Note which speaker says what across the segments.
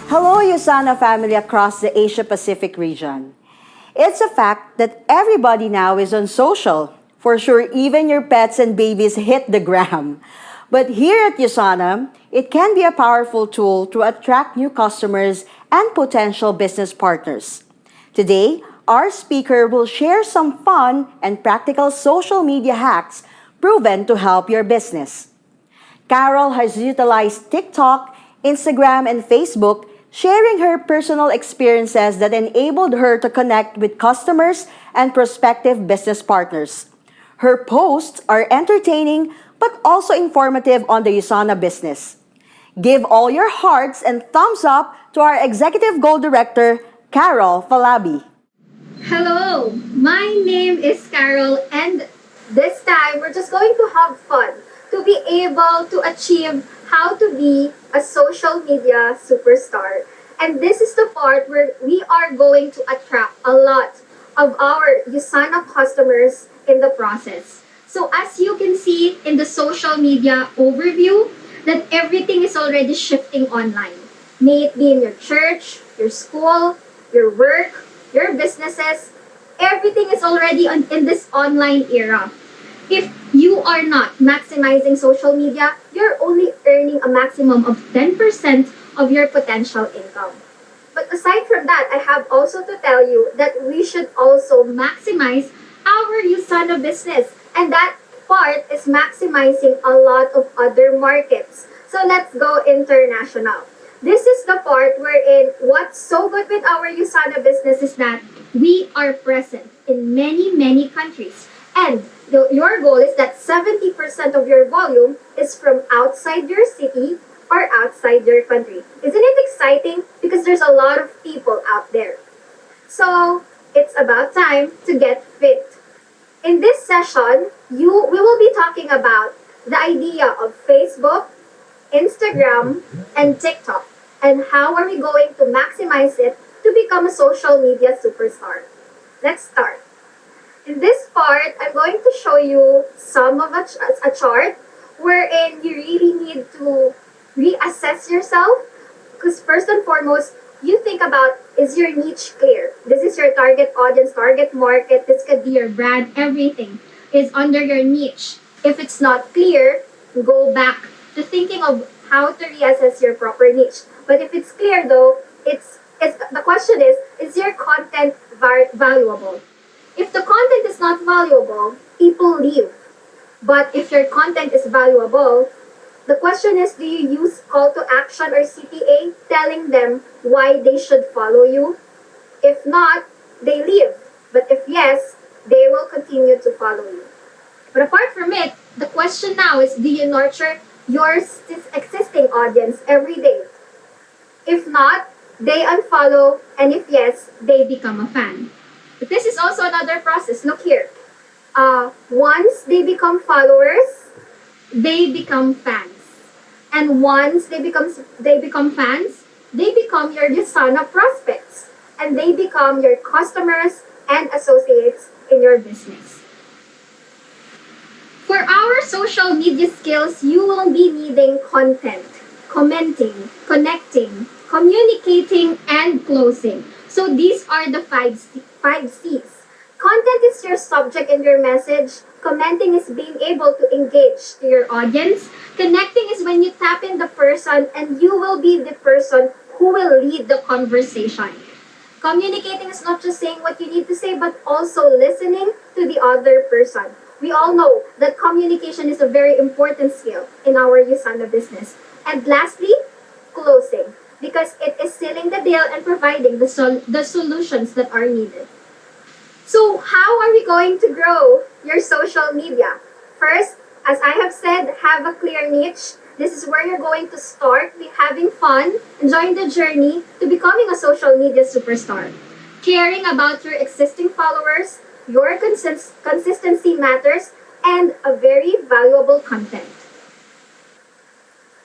Speaker 1: Hello, Usana family across the Asia Pacific region. It's a fact that everybody now is on social. For sure, even your pets and babies hit the gram. But here at Usana, it can be a powerful tool to attract new customers and potential business partners. Today, our speaker will share some fun and practical social media hacks proven to help your business. Carol has utilized TikTok, Instagram, and Facebook, sharing her personal experiences that enabled her to connect with customers and prospective business partners. Her posts are entertaining but also informative on the Usana business. Give all your hearts and thumbs up to our Executive Goal Director, Carol Falabi.
Speaker 2: Hello, my name is Carol, and this time we're just going to have fun to be able to achieve how to be a social media superstar. And this is the part where we are going to attract a lot of our Usana customers in the process. So as you can see in the social media overview, that everything is already shifting online. May it be in your church, your school, your work, your businesses, everything is already in this online era. If you are not maximizing social media, you're only earning a maximum of 10% of your potential income. But aside from that, I have also to tell you that we should also maximize our Usana business. And that part is maximizing a lot of other markets. So let's go international. This is the part wherein what's so good with our Usana business is that we are present in many, many countries. And your goal is that 70% of your volume is from outside your city or outside your country. Isn't it exciting? Because there's a lot of people out there. So it's about time to get fit. In this session, we will be talking about the idea of Facebook, Instagram, and TikTok, and how are we going to maximize it to become a social media superstar. Let's start. In this part, I'm going to show you some of a chart wherein you really need to reassess yourself, because first and foremost, you think about, is your niche clear? This is your target audience, target market, this could be your brand, everything is under your niche. If it's not clear, go back to thinking of how to reassess your proper niche. But if it's clear though, the question is your content valuable? If the content is not valuable, people leave. But if your content is valuable, the question is, do you use call to action or CTA telling them why they should follow you? If not, they leave. But if yes, they will continue to follow you. But apart from it, the question now is, do you nurture your existing audience every day? If not, they unfollow, and if yes, they become a fan. But this is also another process. Look here. Once they become followers, they become fans. And once they become fans, they become your Usana prospects. And they become your customers and associates in your business. For our social media skills, you will be needing content, commenting, connecting, communicating, and closing. So these are the five C's. Content is your subject and your message. Commenting is being able to engage to your audience. Connecting is when you tap in the person and you will be the person who will lead the conversation. Communicating is not just saying what you need to say, but also listening to the other person. We all know that communication is a very important skill in our Usana business. And lastly, closing, because it is sealing the deal and providing the solutions that are needed. So how are we going to grow your social media? First, as I have said, have a clear niche. This is where you're going to start with having fun, enjoying the journey to becoming a social media superstar. Caring about your existing followers, your consistency matters, and a very valuable content.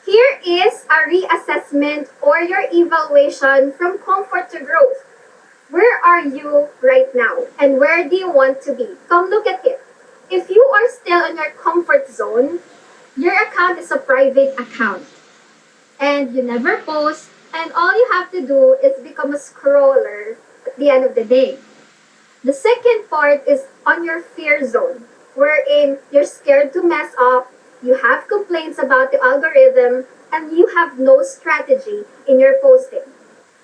Speaker 2: Here is a reassessment or your evaluation from comfort to growth. Where are you right now? And where do you want to be? Come look at it. If you are still in your comfort zone, your account is a private account. And you never post, And all you have to do is become a scroller at the end of the day. The second part is on your fear zone, wherein you're scared to mess up, you have complaints about the algorithm, and you have no strategy in your posting.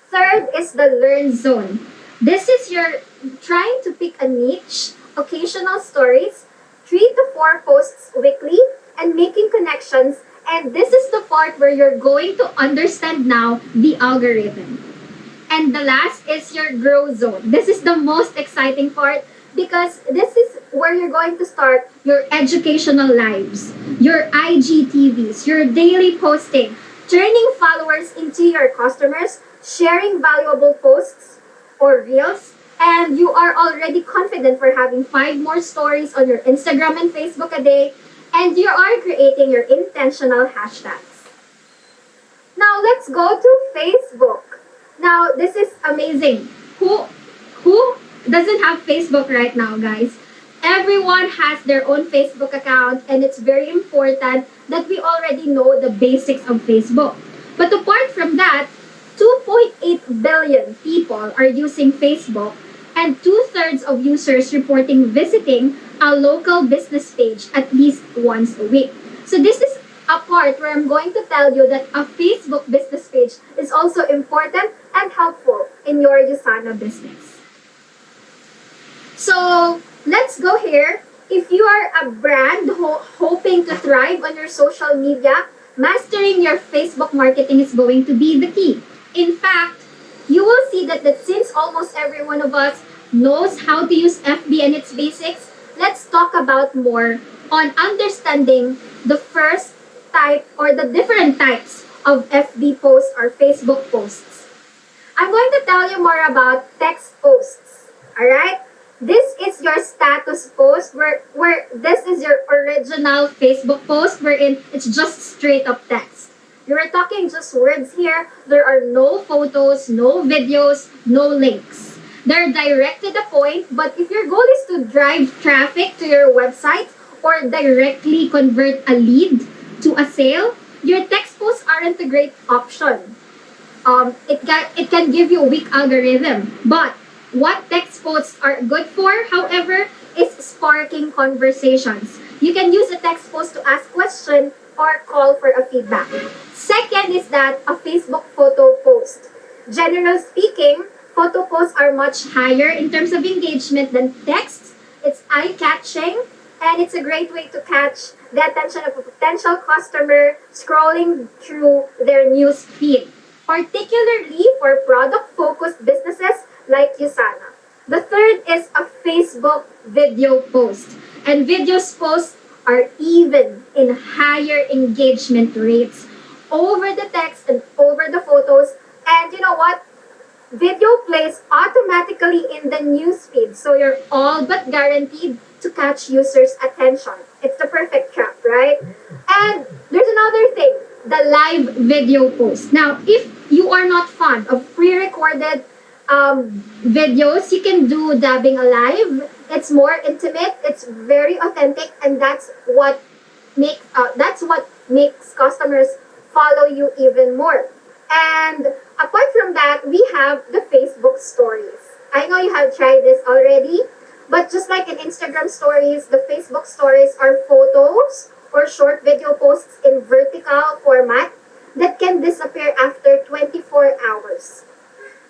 Speaker 2: Third is the learn zone. This is your trying to pick a niche, occasional stories, 3 to 4 posts weekly, and making connections. And this is the part where you're going to understand now the algorithm. And the last is your grow zone. This is the most exciting part because this is where you're going to start your educational lives, your IGTVs, your daily posting, turning followers into your customers, sharing valuable posts or reels, and you are already confident for having 5 more stories on your Instagram and Facebook a day, and you are creating your intentional hashtags. Now let's go to Facebook. Now this is amazing. Who doesn't have Facebook right now, guys? Everyone has their own Facebook account, and it's very important that we already know the basics of Facebook. But apart from that, 2.8 billion people are using Facebook, and two-thirds of users reporting visiting a local business page at least once a week. So this is a part where I'm going to tell you that a Facebook business page is also important and helpful in your Usana business. So let's go here. If you are a brand hoping to thrive on your social media, mastering your Facebook marketing is going to be the key. In fact, you will see that since almost every one of us knows how to use FB and its basics, let's talk about more on understanding the first type or the different types of FB posts or Facebook posts. I'm going to tell you more about text posts. Alright? This is your status post where this is your original Facebook post wherein it's just straight up text. You're talking just words here. There are no photos, no videos, no links. They're direct to the point, but if your goal is to drive traffic to your website or directly convert a lead to a sale, your text posts aren't a great option. It can give you a weak algorithm. But what text posts are good for, however, is sparking conversations. You can use a text post to ask questions or call for a feedback. Second is that a Facebook photo post. Generally speaking, photo posts are much higher in terms of engagement than text. It's eye-catching, and it's a great way to catch the attention of a potential customer scrolling through their news feed, particularly for product-focused businesses like Usana. The third is a Facebook video post. And videos posts are even in higher engagement rates over the text and over the photos. And you know what? Video plays automatically in the news feed, so you're all but guaranteed to catch users' attention. It's the perfect trap, right? And there's another thing, the live video post. Now, if you are not fond of pre-recorded videos, you can do dubbing alive. It's more intimate, it's very authentic, and that's what makes customers follow you even more. And apart from that, we have the Facebook stories. I know you have tried this already, but just like in Instagram stories, the Facebook stories are photos or short video posts in vertical format that can disappear after 24 hours.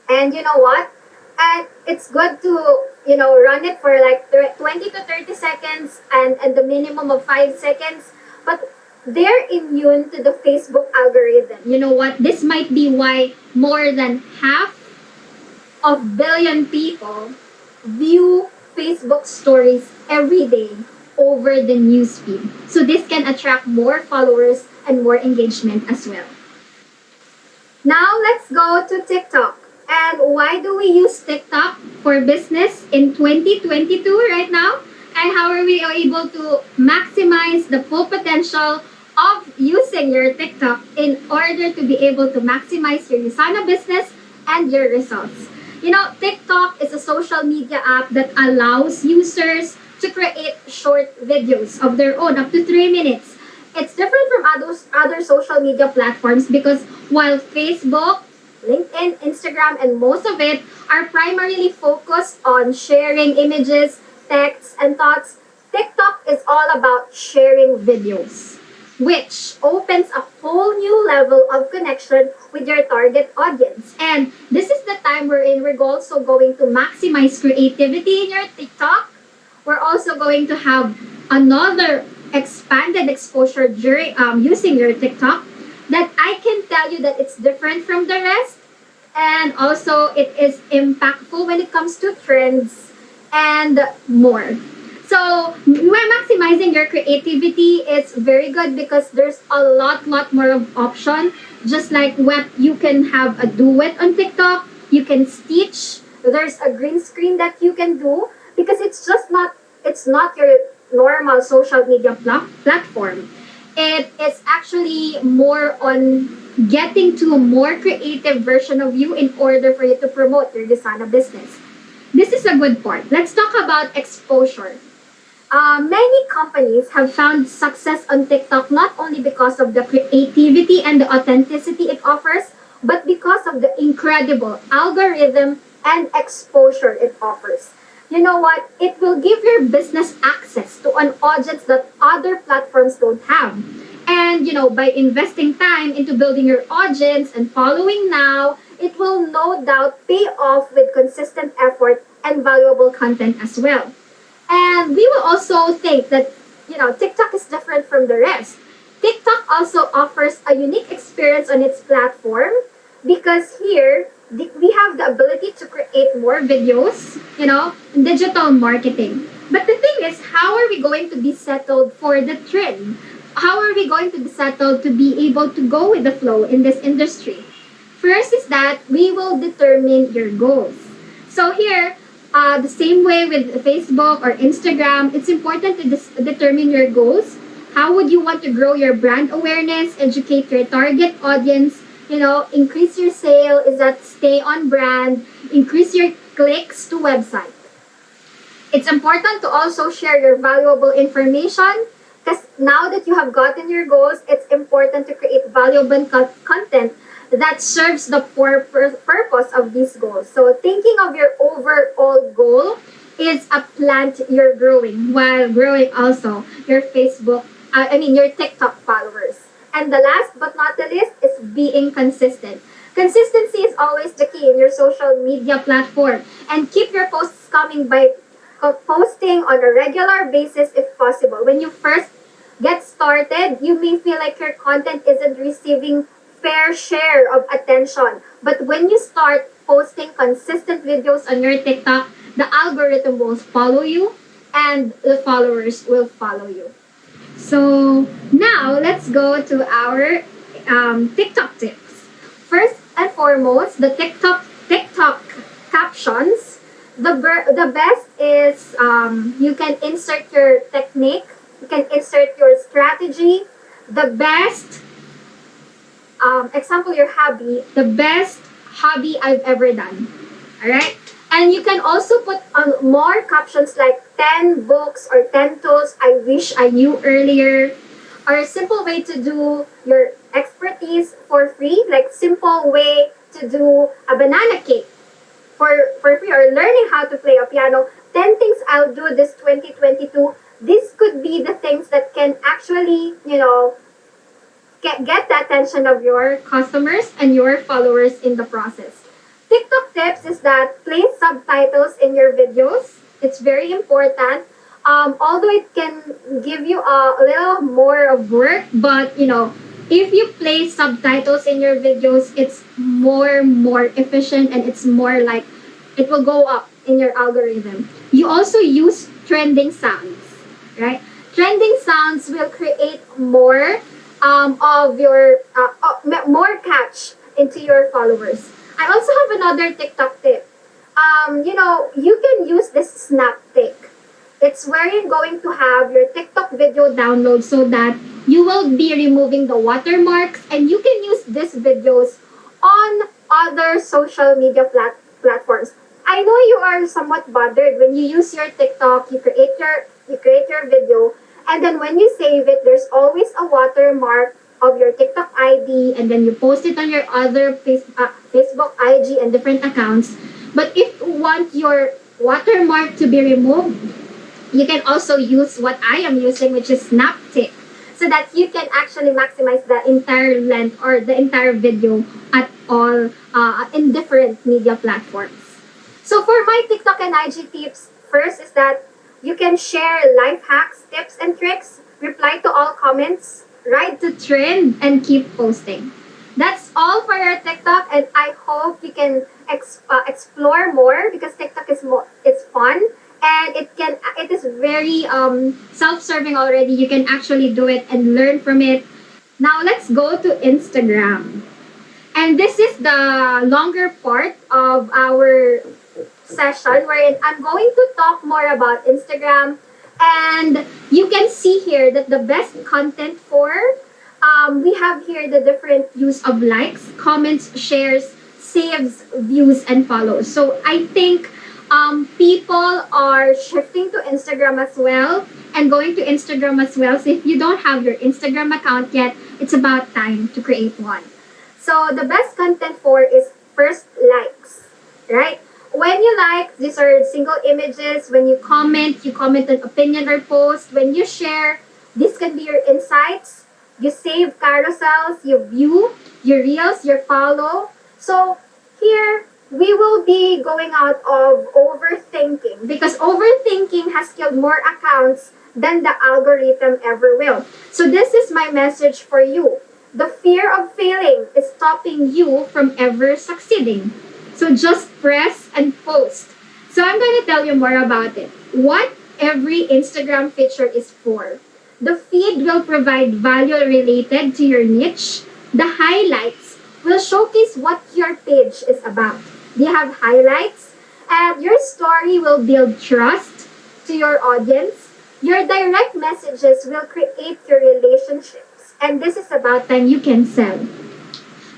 Speaker 2: And you know what? And it's good to, run it for like 20 to 30 seconds and the minimum of 5 seconds. But they're immune to the Facebook algorithm. You know what? This might be why more than half of billion people view Facebook stories every day over the newsfeed. So this can attract more followers and more engagement as well. Now let's go to TikTok. And why do we use TikTok for business in 2022 right now? And how are we able to maximize the full potential of using your TikTok in order to be able to maximize your Usana business and your results? TikTok is a social media app that allows users to create short videos of their own, up to 3 minutes. It's different from other social media platforms because while Facebook LinkedIn, Instagram, and most of it are primarily focused on sharing images, texts, and thoughts. TikTok is all about sharing videos, which opens a whole new level of connection with your target audience. And this is the time wherein we're also going to maximize creativity in your TikTok. We're also going to have another expanded exposure during using your TikTok that I can tell you that it's different from the rest, and also it is impactful when it comes to trends and more. So when maximizing your creativity, it's very good because there's a lot more of option. Just like what you can have a duet on TikTok, you can stitch. There's a green screen that you can do because it's not your normal social media platform. It is actually more on getting to a more creative version of you in order for you to promote your Usana business. This is a good part. Let's talk about exposure. Many companies have found success on TikTok not only because of the creativity and the authenticity it offers, but because of the incredible algorithm and exposure it offers. You know what? It will give your business access to an audience that other platforms don't have. And by investing time into building your audience and following now, it will no doubt pay off with consistent effort and valuable content as well. And we will also think that, TikTok is different from the rest. TikTok also offers a unique experience on its platform because here we have the ability to create more videos, digital marketing. But the thing is, how are we going to be settled for the trend? How are we going to be settled to be able to go with the flow in this industry? First is that we will determine your goals. So here, the same way with Facebook or Instagram, it's important to determine your goals. How would you want to grow your brand awareness, educate your target audience, increase your sale, is that stay on brand, increase your clicks to website. It's important to also share your valuable information because now that you have gotten your goals, it's important to create valuable content that serves the purpose of these goals. So thinking of your overall goal is a plant you're growing while growing also your your TikTok followers. And the last but not the least is being consistent. Consistency is always the key in your social media platform, and keep your posts coming by posting on a regular basis if possible. When you first get started, you may feel like your content isn't receiving fair share of attention. But when you start posting consistent videos on your TikTok, the algorithm will follow you and the followers will follow you. So now let's go to our TikTok tips. First and foremost, the TikTok captions. The best is you can insert your technique, you can insert your strategy. The best example, your hobby, the best hobby I've ever done. All right? And you can also put more captions like 10 books or 10 tools I wish I knew earlier, or a simple way to do your expertise for free, like simple way to do a banana cake for free, or learning how to play a piano. 10 things I'll do this 2022. This could be the things that can actually, get the attention of your customers and your followers in the process. TikTok tips is that place subtitles in your videos. It's very important. Although it can give you a little more of work, but if you place subtitles in your videos, it's more efficient and it's more like it will go up in your algorithm. You also use trending sounds, right? Trending sounds will create more of your more catch into your followers. I also have another TikTok tip. You can use this snap pick. It's where you're going to have your TikTok video download so that you will be removing the watermarks and you can use these videos on other social media platforms. I know you are somewhat bothered when you use your TikTok, you create your video, and then when you save it, there's always a watermark of your TikTok ID, and then you post it on your other Facebook, IG, and different accounts. But if you want your watermark to be removed, you can also use what I am using, which is SnapTik, so that you can actually maximize the entire length or the entire video at all in different media platforms. So for my TikTok and IG tips, first is that you can share life hacks, tips, and tricks, reply to all comments, ride to trend, and keep posting. That's all for your TikTok, and I hope you can explore more because TikTok is more, it's fun, and it is very self-serving already. You can actually do it and learn from it. Now let's go to Instagram. And this is the longer part of our session wherein I'm going to talk more about Instagram. And you can see here that the best content for, we have here the different use of likes, comments, shares, saves, views, and follows. So I think people are shifting to Instagram as well and going to Instagram as well. So if you don't have your Instagram account yet, it's about time to create one. So the best content for is first likes, right? When you like, these are single images. When you comment an opinion or post. When you share, this can be your insights. You save carousels, you view, your reels, your follow. So here, we will be going out of overthinking because overthinking has killed more accounts than the algorithm ever will. So this is my message for you. The fear of failing is stopping you from ever succeeding. So just press and post. So I'm going to tell you more about it. What every Instagram feature is for. The feed will provide value related to your niche. The highlights will showcase what your page is about. They have highlights, and your story will build trust to your audience. Your direct messages will create your relationships. And this is about time you can sell.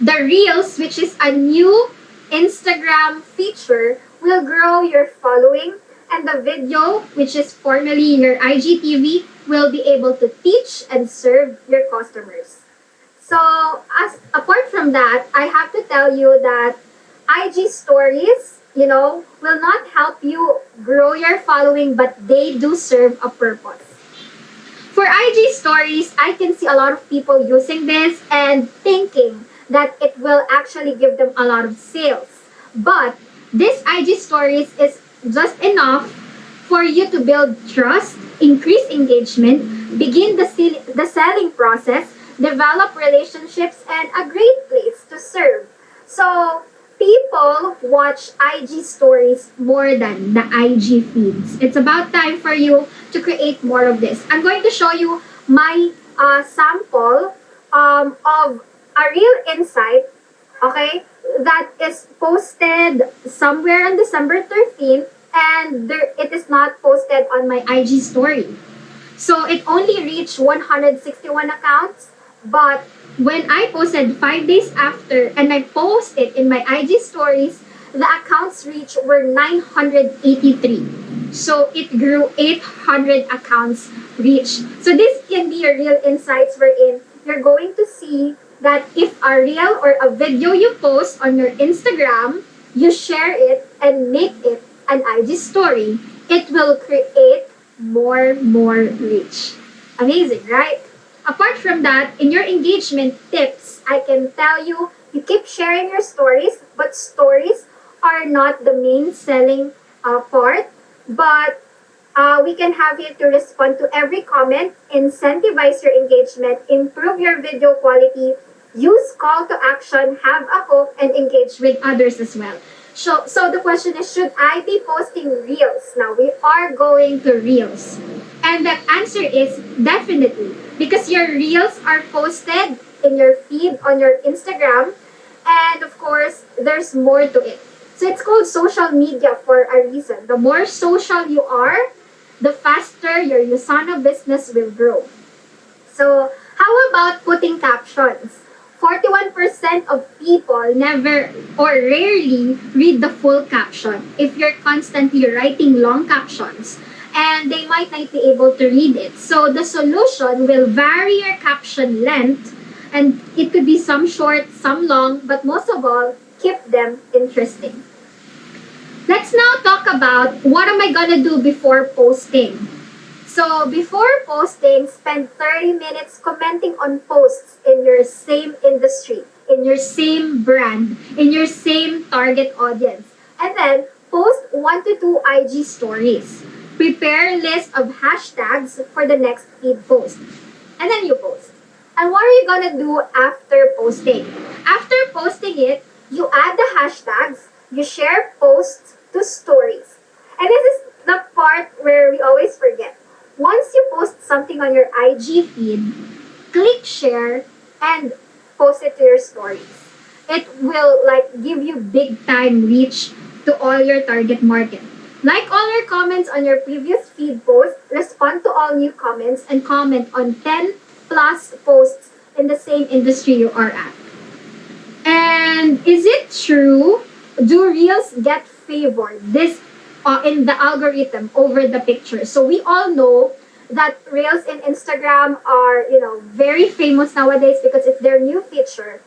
Speaker 2: The Reels, which is a new Instagram feature, will grow your following. And the video, which is formerly your IGTV, will be able to teach and serve your customers. So, as apart from that, I have to tell you that IG stories, will not help you grow your following, but they do serve a purpose. For IG stories, I can see a lot of people using this and thinking that it will actually give them a lot of sales. But this IG stories is just enough for you to build trust, increase engagement, begin the selling process, develop relationships, and a great place to serve. So, people watch IG stories more than the IG feeds. It's about time for you to create more of this. I'm going to show you my sample of a real insight, okay, that is posted somewhere on December 13th, and it is not posted on my IG story. So it only reached 161 accounts, but when I posted 5 days after and I posted in my IG stories, the accounts reached were 983. So it grew 800 accounts reached. So this can be your real insights wherein you're going to see that if a reel or a video you post on your Instagram, you share it and make it an IG story, it will create more reach. Amazing, right? Apart from that, in your engagement tips, I can tell you, you keep sharing your stories, but stories are not the main selling part. But we can have you to respond to every comment, incentivize your engagement, improve your video quality, use call to action, have a hook, and engage with others as well. So the question is, should I be posting reels? Now, we are going to reels. And the answer is definitely. Because your reels are posted in your feed on your Instagram. And of course, there's more to it. So it's called social media for a reason. The more social you are, the faster your Usana business will grow. So how about putting captions? 41% of people never or rarely read the full caption if you're constantly writing long captions, and they might not be able to read it. So the solution will vary your caption length And it could be some short, some long, but most of all, keep them interesting. Let's now talk about what am I gonna do before posting. So before posting, spend 30 minutes commenting on posts in your same industry, in your same brand, in your same target audience. And then post 1 to 2 IG stories. Prepare a list of hashtags for the next feed post. And then you post. And what are you gonna do after posting? After posting it, you add the hashtags, you share posts to stories. And this is the part where we always forget. Once you post something on your IG feed, click share and post it to your stories. It will like give you big time reach to all your target market. Like all your comments on your previous feed post, respond to all new comments and comment on 10 plus posts in the same industry you are at. And is it true? Do reels get favored this in the algorithm over the picture? So we all know that reels in Instagram are very famous nowadays because it's their new feature.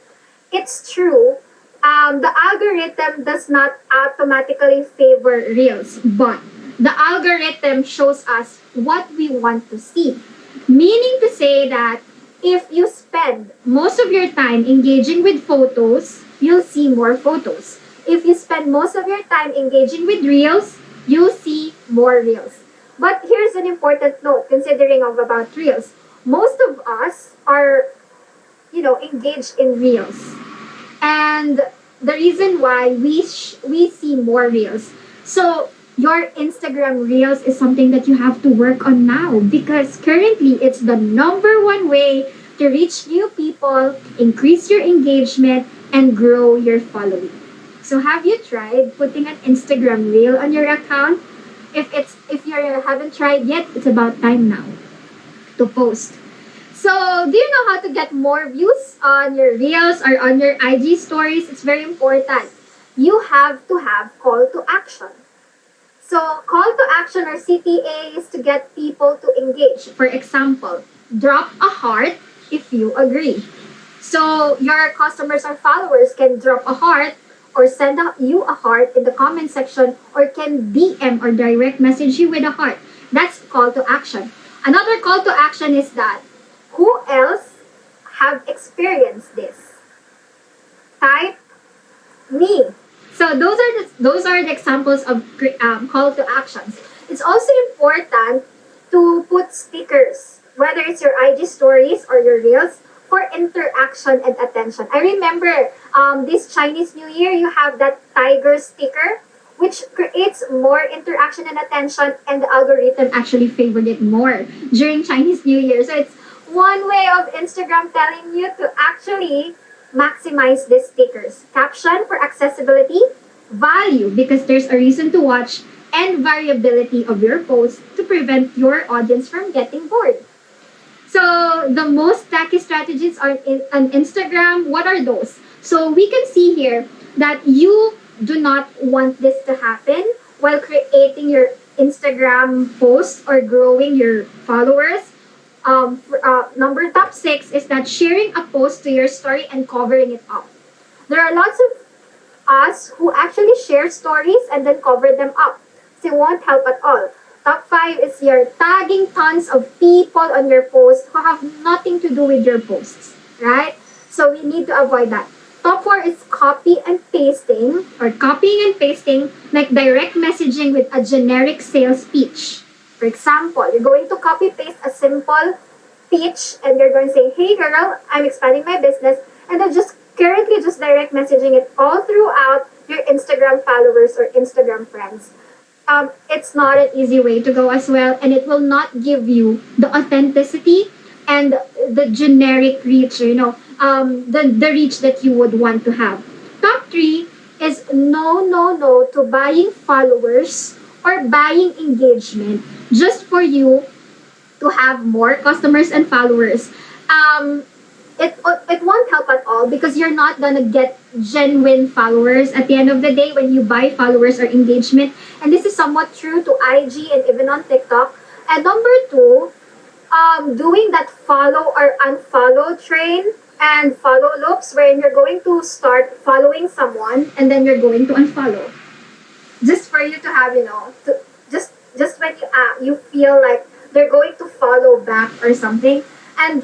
Speaker 2: It's true. The algorithm does not automatically favor reels, but the algorithm shows us what we want to see. Meaning to say that if you spend most of your time engaging with photos, you'll see more photos. If you spend most of your time engaging with reels, you'll see more reels. But here's an important note considering about reels. Most of us are, engaged in reels. And the reason why we see more reels. So your Instagram reels is something that you have to work on now because currently it's the number one way to reach new people, increase your engagement, and grow your following. So have you tried putting an Instagram reel on your account? If you haven't tried yet, it's about time now to post. So, do you know how to get more views on your reels or on your IG stories? It's very important. You have to have call to action. So, call to action or CTA is to get people to engage. For example, drop a heart if you agree. So, your customers or followers can drop a heart or send you a heart in the comment section or can DM or direct message you with a heart. That's call to action. Another call to action is that who else have experienced this? Type me. So those are the examples of call to actions. It's also important to put stickers, whether it's your IG stories or your reels, for interaction and attention. I remember this Chinese New Year, you have that tiger sticker, which creates more interaction and attention, and the algorithm actually favored it more during Chinese New Year. So it's one way of Instagram telling you to actually maximize these stickers. Caption for accessibility, value because there's a reason to watch, and variability of your post to prevent your audience from getting bored. So the most tacky strategies are on Instagram. What are those? So we can see here that you do not want this to happen while creating your Instagram post or growing your followers. Number top 6 is that sharing a post to your story and covering it up. There are lots of us who actually share stories and then cover them up. So it won't help at all. Top 5 is you're tagging tons of people on your post who have nothing to do with your posts, right? So we need to avoid that. Top 4 is copy and pasting or copying and pasting like direct messaging with a generic sales pitch. For example, you're going to copy paste a simple pitch and you're going to say, hey girl, I'm expanding my business, and then just currently just direct messaging it all throughout your Instagram followers or Instagram friends. It's not an easy way to go as well, and it will not give you the authenticity and the generic reach, the reach that you would want to have. Top 3 is no to buying followers or buying engagement just for you to have more customers and followers. It won't help at all because you're not gonna get genuine followers at the end of the day when you buy followers or engagement. And this is somewhat true to IG and even on TikTok. And number 2, doing that follow or unfollow train and follow loops wherein you're going to start following someone and then you're going to unfollow. Just for you to have, just when you feel like they're going to follow back or something. And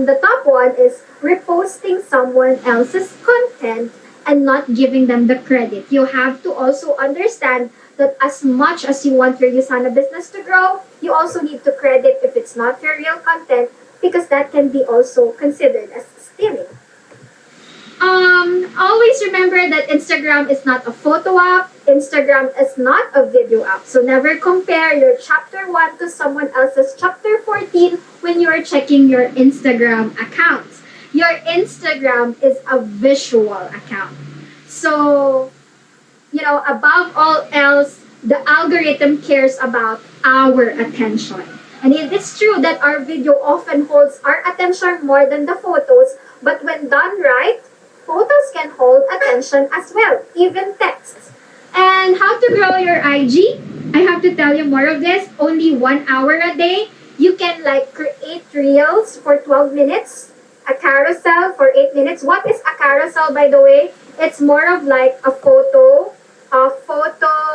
Speaker 2: the top one is reposting someone else's content and not giving them the credit. You have to also understand that as much as you want your Usana business to grow, you also need to credit if it's not your real content, because that can be also considered as stealing. Always remember that Instagram is not a photo app. Instagram is not a video app. So never compare your chapter 1 to someone else's chapter 14 when you are checking your Instagram accounts. Your Instagram is a visual account. So, above all else, the algorithm cares about our attention. And it is true that our video often holds our attention more than the photos, but when done right, photos can hold attention as well, even texts. And how to grow your IG? I have to tell you more of this. Only 1 hour a day. You can create reels for 12 minutes, a carousel for 8 minutes. What is a carousel, by the way? It's more of like a photo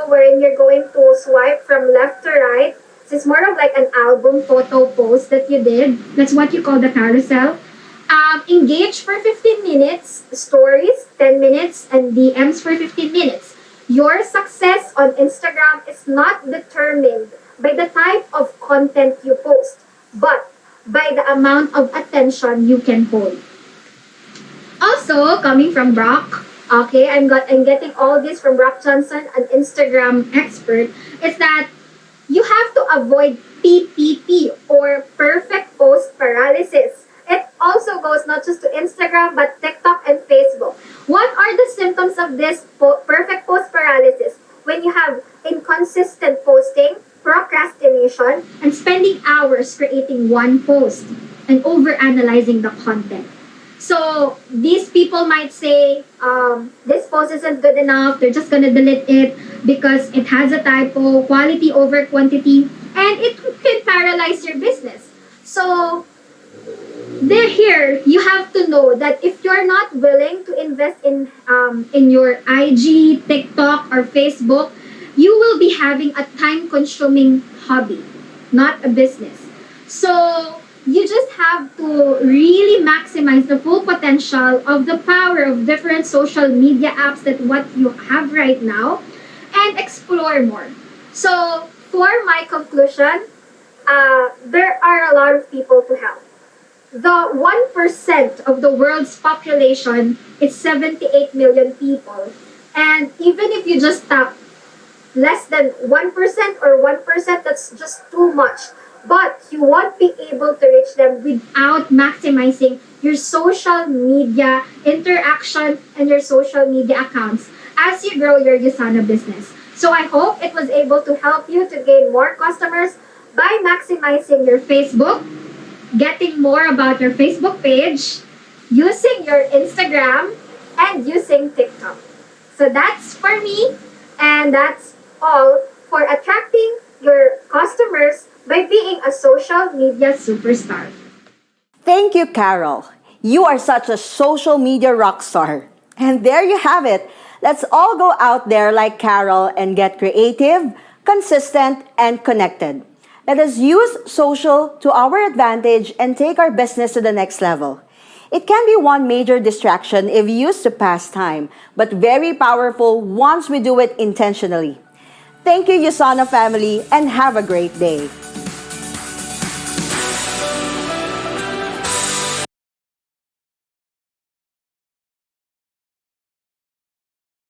Speaker 2: wherein you're going to swipe from left to right. So it's more of like an album photo post that you did. That's what you call the carousel. Engage for 15 minutes, stories 10 minutes, and DMs for 15 minutes. Your success on Instagram is not determined by the type of content you post, but by the amount of attention you can hold. Also, coming from Brock, okay, I'm getting all this from Brock Johnson, an Instagram expert, is that you have to avoid PPP, or perfect post paralysis. It also goes not just to Instagram but TikTok and Facebook. What are the symptoms of this perfect post paralysis? When you have inconsistent posting, procrastination, and spending hours creating one post and over-analyzing the content. So these people might say, this post isn't good enough, they're just gonna delete it because it has a typo, quality over quantity, and it could paralyze your business. So here you have to know that if you're not willing to invest in your IG, TikTok, or Facebook, you will be having a time-consuming hobby, not a business. So you just have to really maximize the full potential of the power of different social media apps that what you have right now, and explore more. So for my conclusion, there are a lot of people to help. The 1% of the world's population is 78 million people. And even if you just tap less than 1% or 1%, that's just too much. But you won't be able to reach them without maximizing your social media interaction and your social media accounts as you grow your Usana business. So I hope it was able to help you to gain more customers by maximizing your Facebook, getting more about your Facebook page, using your Instagram, and using TikTok. So that's for me, and that's all for attracting your customers by being a social media superstar.
Speaker 1: Thank you, Carol. You are such a social media rock star. And there you have it. Let's all go out there like Carol and get creative, consistent, and connected. Let us use social to our advantage and take our business to the next level. It can be one major distraction if used to pass time, but very powerful once we do it intentionally. Thank you, Usana family, and have a great day.